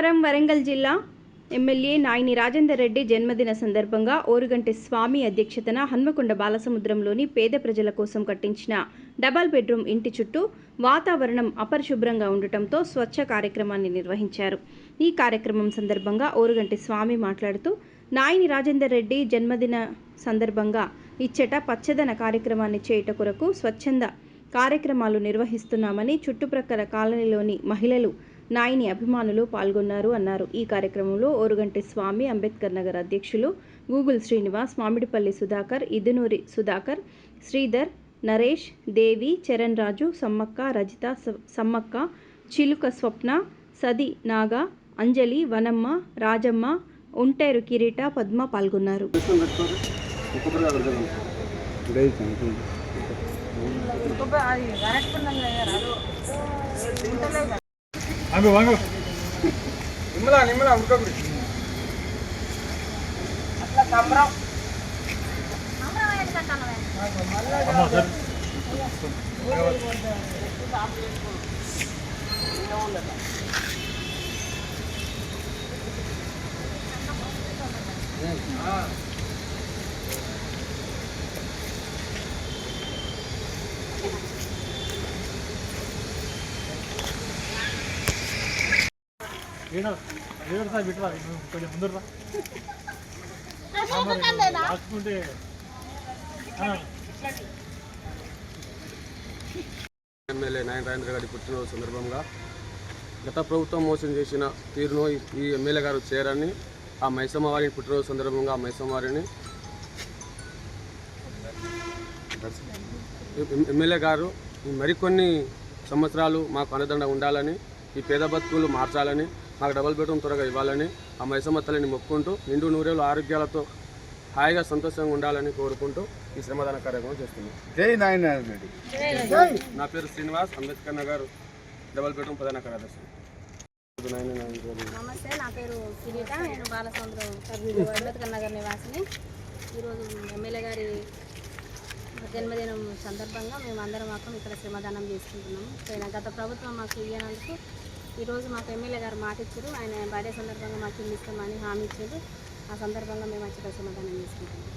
సోమవారం వరంగల్ జిల్లా ఎమ్మెల్యే నాయిని రాజేందర్ రెడ్డి జన్మదిన సందర్భంగా ఓరుగంటి స్వామి అధ్యక్షతన హన్మకొండ బాలసముద్రంలోని పేద ప్రజల కోసం కట్టించిన డబల్ బెడ్రూమ్ ఇంటి చుట్టూ వాతావరణం అపరిశుభ్రంగా ఉండటంతో స్వచ్ఛ కార్యక్రమాన్ని నిర్వహించారు. ఈ కార్యక్రమం సందర్భంగా ఓరుగంటి స్వామి మాట్లాడుతూ నాయిని రాజేందర్ రెడ్డి జన్మదిన సందర్భంగా ఇచ్చట పచ్చదన కార్యక్రమాన్ని చేయుట కొరకు స్వచ్ఛంద కార్యక్రమాలు నిర్వహిస్తున్నామని, చుట్టుప్రక్కల కాలనీలోని మహిళలు నాయిని అభిమానులు పాల్గొన్నారు అన్నారు. ఈ కార్యక్రమంలో ఓరుగంటి స్వామి అంబేద్కర్ నగర్ అధ్యక్షులు గూగుల్ శ్రీనివాస్, మామిడిపల్లి సుధాకర్, ఇదునూరి సుధాకర్, శ్రీధర్, నరేష్, దేవి, చరణ్ రాజు, సమ్మక్క, రజిత, సమ్మక్క, చిలుక స్వప్న, సది నాగ, అంజలి, వనమ్మ, రాజమ్మ, ఉంటేరు కిరీట, పద్మ పాల్గొన్నారు. కొంచెం ముందర ఎమ్మెల్యే నాయని రాజేంద్ర గారి పుట్టినరోజు సందర్భంగా గత ప్రభుత్వం మోసం చేసిన తీరును ఈ ఎమ్మెల్యే గారు చేరని, ఆ మైసమ్మ వారిని పుట్టినరోజు సందర్భంగా ఆ మైసమ్మ వారిని ఎమ్మెల్యే గారు మరికొన్ని సంవత్సరాలు మాకు అండదండ ఉండాలని, ఈ పేద బతుకులు మార్చాలని, మాకు డబుల్ బెడ్రూమ్ త్వరగా ఇవ్వాలని ఆ మైసమ్మ తల్లిని మొక్కుంటూ నిండు నూరేళ్ళు ఆరోగ్యాలతో హాయిగా సంతోషంగా ఉండాలని కోరుకుంటూ ఈ శ్రమదాన కార్యక్రమం చేస్తున్నాం. జై నాయన రెడ్డి. నా పేరు శ్రీనివాస్, అంబేద్కర్ నగర్ డబుల్ బెడ్రూమ్ ప్రధాన కార్యదర్శి. నమస్తే, నా పేరు కిరీట, నేను బాలసముద్రం అంబేద్కర్ నగర్ నివాసిని. ఈరోజు ఎమ్మెల్యే గారి జన్మదినం సందర్భంగా మేము అందరం మాత్రం ఇక్కడ శ్రమదానం చేసుకుంటున్నాము. గత ప్రభుత్వం మాకు ఇవ్వనందుకు ఈరోజు మాకు ఎమ్మెల్యే గారు మాట ఇచ్చారు. ఆయన బర్త్డే సందర్భంగా మాకు ఇల్లు ఇస్తామని హామీ ఇచ్చారు. ఆ సందర్భంగా మేము వచ్చి శ్రమదానం చేసుకుంటున్నాం.